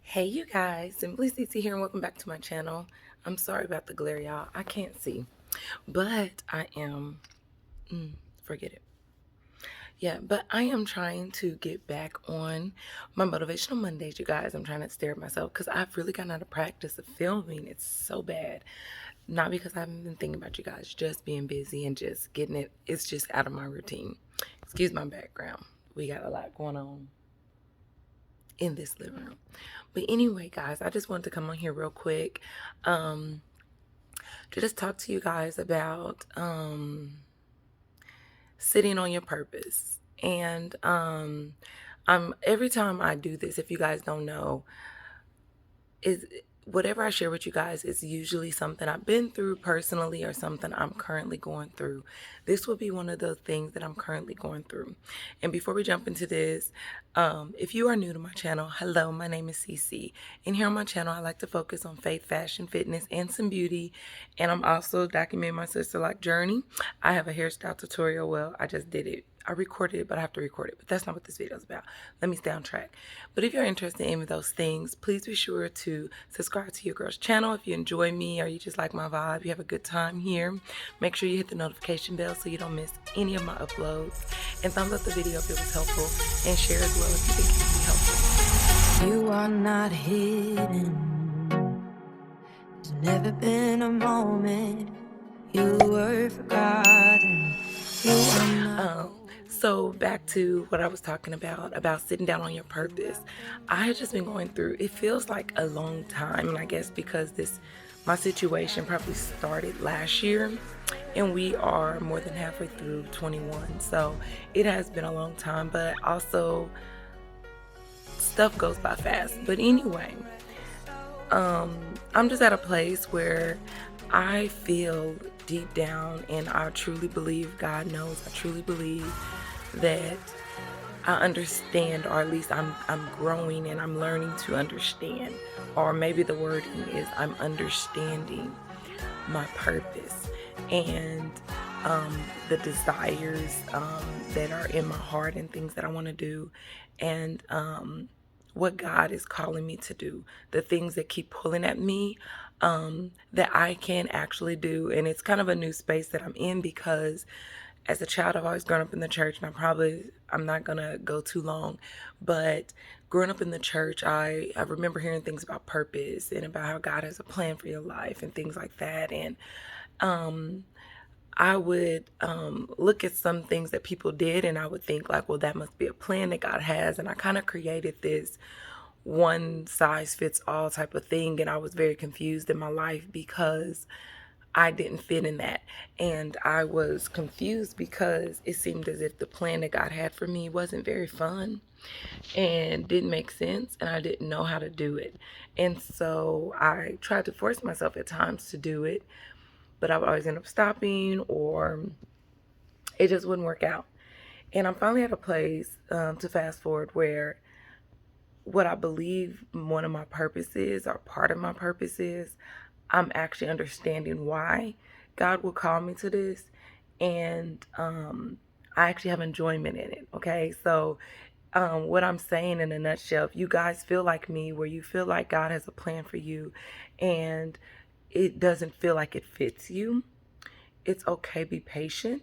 Hey you guys, CimplyCeCe here and welcome back to my channel. I'm sorry about the glare, y'all. I can't see, but I am, forget it. Yeah, but I am trying to get back on my Motivational Mondays, you guys. I'm trying to stare at myself because I've really gotten out of practice of filming. It's so bad. Not because I haven't been thinking about you guys, just being busy and just getting it. It's just out of my routine. Excuse my background. We got a lot going on in this living room. But anyway, guys, I just wanted to come on here real quick to just talk to you guys about sitting on your purpose. And every time I do this, if you guys don't know, is whatever I share with you guys is usually something I've been through personally or something I'm currently going through. This will be one of those things that I'm currently going through. And before we jump into this, if you are new to my channel, hello, my name is CimplyCeCe. And here on my channel, I like to focus on faith, fashion, fitness, and some beauty. And I'm also documenting my sister like journey. I have a hairstyle tutorial. Well, I just did it. I recorded it, but I have to record it. But that's not what this video is about. Let me stay on track. But if you're interested in any of those things, please be sure to subscribe to your girl's channel. If you enjoy me or you just like my vibe, you have a good time here, make sure you hit the notification bell so you don't miss any of my uploads. And thumbs up the video if it was helpful. And share as well if you think it can be helpful. You are not hidden. There's never been a moment you were forgotten. You are not. So back to what I was talking about sitting down on your purpose. I had just been going through, it feels like a long time, and I guess because my situation probably started last year, and we are more than halfway through 21. So it has been a long time, but also stuff goes by fast. But anyway, I'm just at a place where I feel deep down, and I truly believe, God knows, I truly believe that I understand, or at least I'm growing and I'm learning to understand, or maybe the wording is I'm understanding my purpose and the desires that are in my heart and things that I want to do, and what God is calling me to do, the things that keep pulling at me that I can actually do. And it's kind of a new space that I'm in because as a child, I've always grown up in the church, and I'm not going to go too long, but growing up in the church, I remember hearing things about purpose and about how God has a plan for your life and things like that. And I would look at some things that people did, and I would think like, well, that must be a plan that God has. And I kind of created this one size fits all type of thing. And I was very confused in my life because I didn't fit in that. And I was confused because it seemed as if the plan that God had for me wasn't very fun and didn't make sense, and I didn't know how to do it. And so I tried to force myself at times to do it, but I would always end up stopping, or it just wouldn't work out. And I'm finally at a place, to fast forward, where what I believe one of my purposes or part of my purpose is, I'm actually understanding why God will call me to this, and I actually have enjoyment in it. Okay, so what I'm saying in a nutshell, if you guys feel like me, where you feel like God has a plan for you and it doesn't feel like it fits you, it's okay, be patient.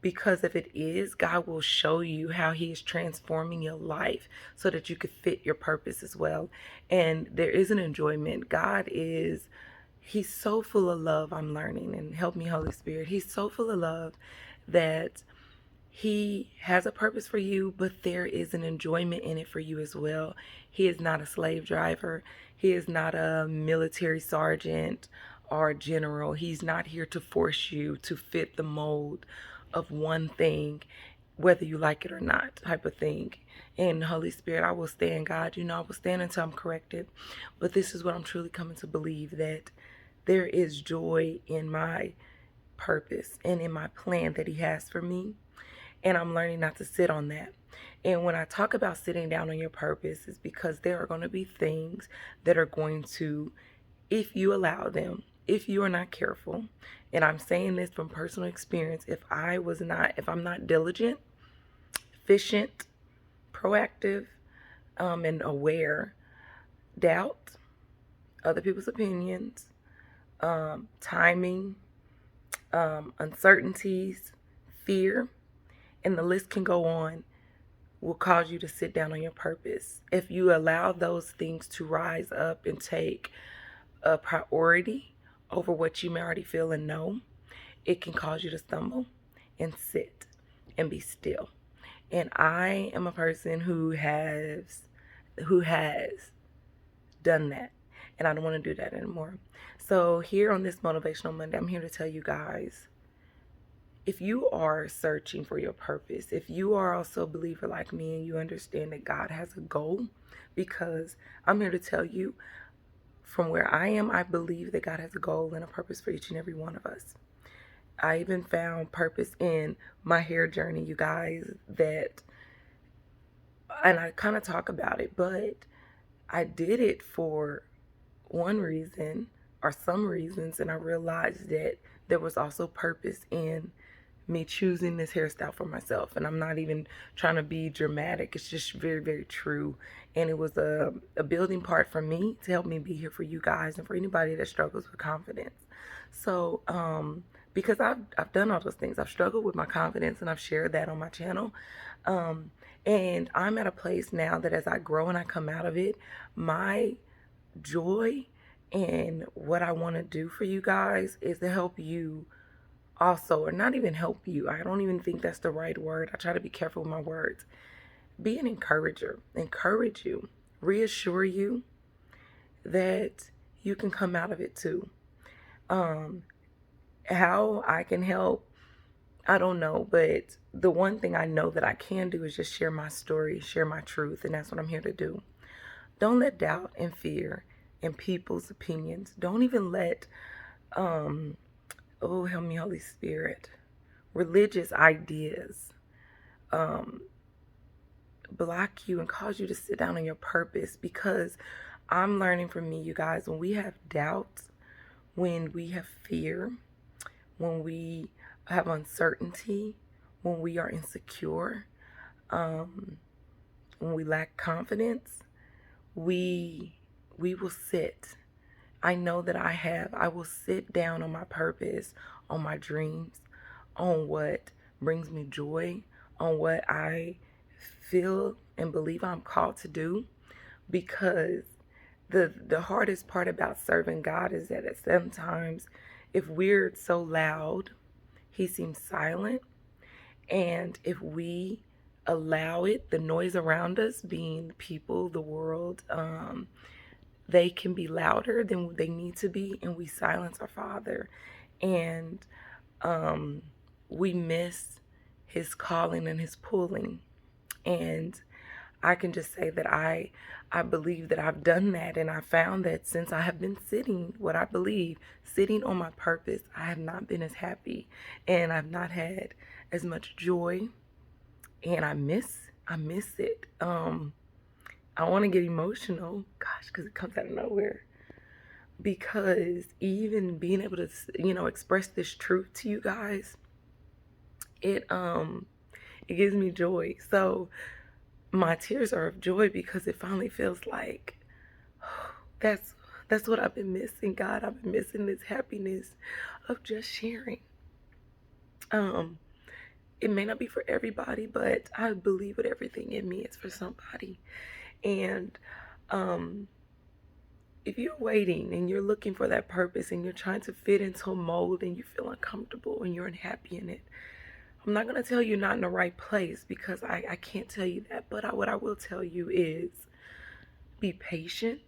Because if it is, God will show you how He is transforming your life so that you could fit your purpose as well. And there is an enjoyment. He's so full of love, I'm learning, and help me, Holy Spirit. He's so full of love that He has a purpose for you, but there is an enjoyment in it for you as well. He is not a slave driver. He is not a military sergeant or a general. He's not here to force you to fit the mold of one thing, whether you like it or not, type of thing. And Holy Spirit, I will stand, God. I will stand until I'm corrected. But this is what I'm truly coming to believe, that there is joy in my purpose and in my plan that He has for me. And I'm learning not to sit on that. And when I talk about sitting down on your purpose, it's because there are going to be things that are going to, if you allow them, if you are not careful, and I'm saying this from personal experience, if I'm not diligent, efficient, proactive, and aware, doubt, other people's opinions, timing, uncertainties, fear, and the list can go on, will cause you to sit down on your purpose. If you allow those things to rise up and take a priority over what you may already feel and know, it can cause you to stumble and sit and be still. And I am a person who has done that. And I don't want to do that anymore. So here on this Motivational Monday, I'm here to tell you guys, if you are searching for your purpose, if you are also a believer like me and you understand that God has a goal, because I'm here to tell you, from where I am, I believe that God has a goal and a purpose for each and every one of us. I even found purpose in my hair journey, you guys, and I kind of talk about it, but I did it for one reason or some reasons, and I realized that there was also purpose in me choosing this hairstyle for myself. And I'm not even trying to be dramatic, it's just very, very true. And it was a building part for me to help me be here for you guys and for anybody that struggles with confidence. So because I've done all those things, I've struggled with my confidence, and I've shared that on my channel. And I'm at a place now that as I grow and I come out of it, my joy and what I want to do for you guys is to help you also, or not even help you. I don't even think that's the right word. I try to be careful with my words. Be an encourager. Encourage you. Reassure you that you can come out of it too. How I can help, I don't know, but the one thing I know that I can do is just share my story, share my truth, and that's what I'm here to do. Don't let doubt and fear and people's opinions, don't even let, oh, help me, Holy Spirit, religious ideas block you and cause you to sit down on your purpose. Because I'm learning from me, you guys, when we have doubts, when we have fear, when we have uncertainty, when we are insecure, when we lack confidence, we will sit. I know that I will sit down on my purpose, on my dreams, on what brings me joy, on what I feel and believe I'm called to do. Because the hardest part about serving God is that at sometimes, if we're so loud, he seems silent. And if we allow it, the noise around us, being people, the world, they can be louder than they need to be, and we silence our Father. And we miss his calling and his pulling. And I can just say that I believe that I've done that, and I found that since I have been sitting, what I believe, sitting on my purpose, I have not been as happy, and I've not had as much joy, and I miss it. I want to get emotional, gosh, because it comes out of nowhere. Because even being able to, express this truth to you guys, it gives me joy. So my tears are of joy because it finally feels like, oh, that's what I've been missing, God. I've been missing this happiness of just sharing. It may not be for everybody, but I believe with everything in me it's for somebody. And if you're waiting and you're looking for that purpose and you're trying to fit into a mold and you feel uncomfortable and you're unhappy in it, I'm not going to tell you not in the right place, because I can't tell you that. But what I will tell you is be patient.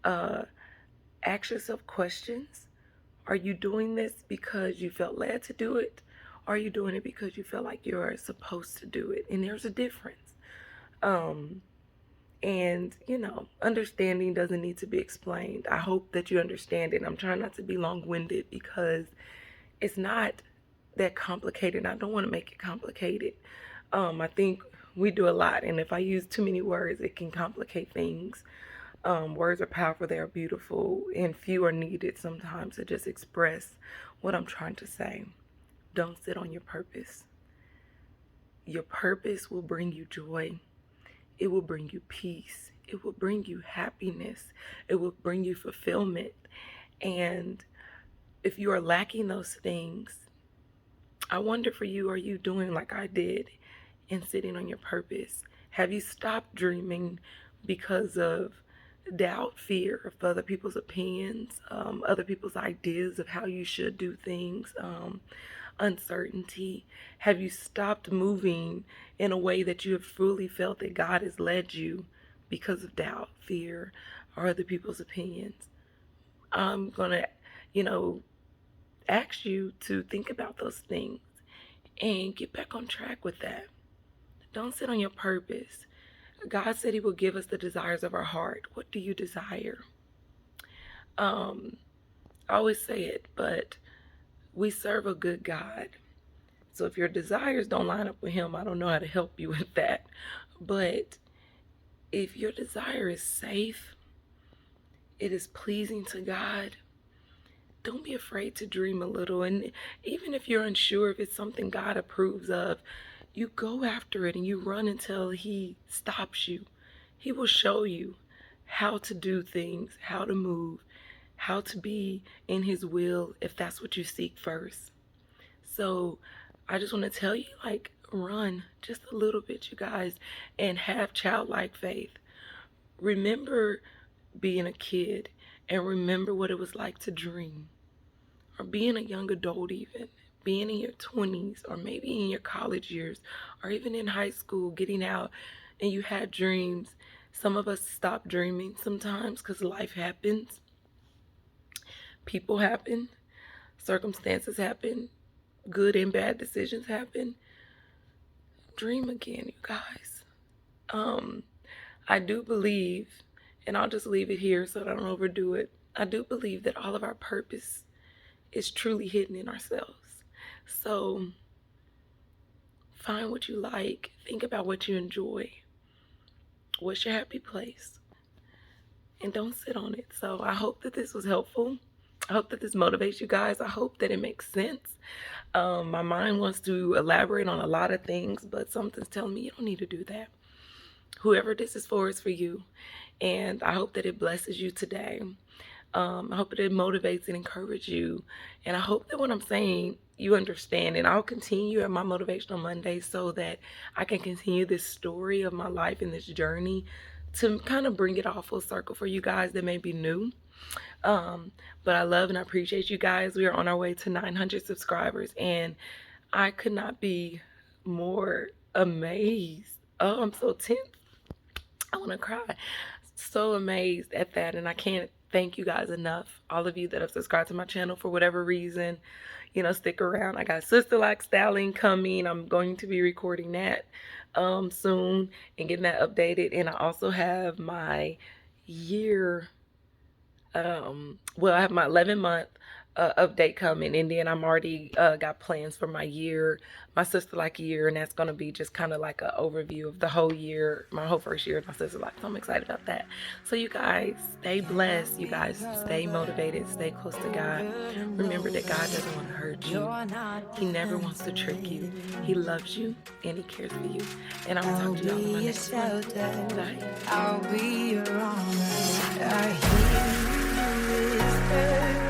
Ask yourself questions. Are you doing this because you felt led to do it? Or are you doing it because you feel like you're supposed to do it? And there's a difference. And, understanding doesn't need to be explained. I hope that you understand it. I'm trying not to be long-winded because it's not that complicated. I don't want to make it complicated. I think we do a lot, and if I use too many words, it can complicate things. Words are powerful, they are beautiful, and few are needed sometimes to just express what I'm trying to say. Don't sit on your purpose. Your purpose will bring you joy. It will bring you peace. it will bring you happiness. It will bring you fulfillment. And if you are lacking those things, I wonder for you, are you doing like I did and sitting on your purpose? Have you stopped dreaming because of doubt, fear of other people's opinions, other people's ideas of how you should do things, uncertainty? Have you stopped moving in a way that you have fully felt that God has led you because of doubt, fear, or other people's opinions? I'm going to, ask you to think about those things and get back on track with that. Don't sit on your purpose. God said he will give us the desires of our heart. What do you desire? I always say it, but we serve a good God. So if your desires don't line up with him, I don't know how to help you with that. But if your desire is safe, it is pleasing to God, don't be afraid to dream a little. And even if you're unsure if it's something God approves of, you go after it and you run until he stops you. He will show you how to do things, how to move, how to be in his will if that's what you seek first. So I just want to tell you, run just a little bit, you guys, and have childlike faith. Remember being a kid and remember what it was like to dream, or being a young adult, even being in your 20s, or maybe in your college years, or even in high school, getting out and you had dreams. Some of us stop dreaming sometimes because life happens, people happen, circumstances happen, good and bad decisions happen. Dream again, you guys. I do believe, and I'll just leave it here so that I don't overdo it, I do believe that all of our purpose is truly hidden in ourselves. So find what you like. Think about what you enjoy. What's your happy place? And don't sit on it. So I hope that this was helpful. I hope that this motivates you guys. I hope that it makes sense. My mind wants to elaborate on a lot of things, but something's telling me you don't need to do that. Whoever this is for is for you. And I hope that it blesses you today. I hope that it motivates and encourages you. And I hope that what I'm saying, you understand. And I'll continue at my Motivational Monday so that I can continue this story of my life and this journey to kind of bring it all full circle for you guys that may be new. But I love and I appreciate you guys. We are on our way to 900 subscribers. And I could not be more amazed. Oh, I'm so tense. I want to cry. So amazed at that. And I can't thank you guys enough. All of you that have subscribed to my channel for whatever reason, stick around. I got Sister Like Styling coming. I'm going to be recording that soon and getting that updated. And I also have my year, I have my 11-month update coming, and then I'm already got plans for my year, my Sister Like year, and that's going to be just kind of like an overview of the whole year, my whole first year of my Sister Like. So I'm excited about that. So you guys stay blessed, you guys stay motivated, stay close to God. Remember that God doesn't want to hurt you. He never wants to trick you. He loves you and he cares for you. And I'm going to talk to you all on my next one. Bye. I'll be your armor. I hear you whisper.